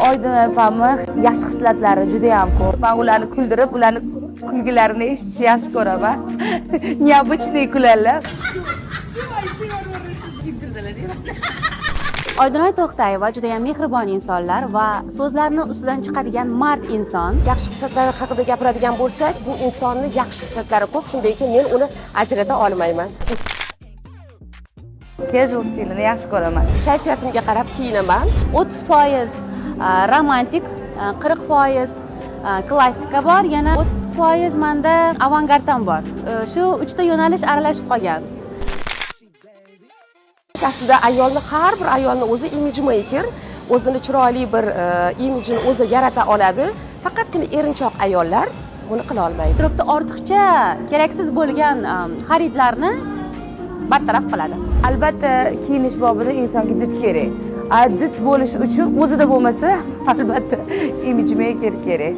Oydin opamni yaxshi xislatlari juda ham ko'p. Men ularni kuldirib, ularni kulgilarini eshitishni yaxshi ko'raman. Необычный kuladilar. Oydinoy To'xtayeva juda ham mehribon insonlar va so'zlarni ustidan chiqadigan mard inson. Yaxshi xislatlari haqida gapiradigan bo'lsak, bu insonni yaxshi xislatlari ko'p, shunday ekan men uni ajrata olmayman. Casual stilini yaxshi ko'raman. Kayfiyatimga qarab kiyinaman. 30% romantik, 40% klassika bor, yana 30% menda avangarddan bor. Shu uchta yo'nalish aralashib qolgan. Aslida har bir ayolning o'zi image maker, o'zini chiroyli bir imijini o'zi yarata oladi. Faqatgina erinchoq ayollar buni qila olmaydi. Turibdi ortiqcha keraksiz bo'lgan xaridlarni bartaraf qiladi. Albatta kiyinish bobida insonga did kerak. Did bo'lish uchun o'zida bo'lmasa, albatta image maker kerak.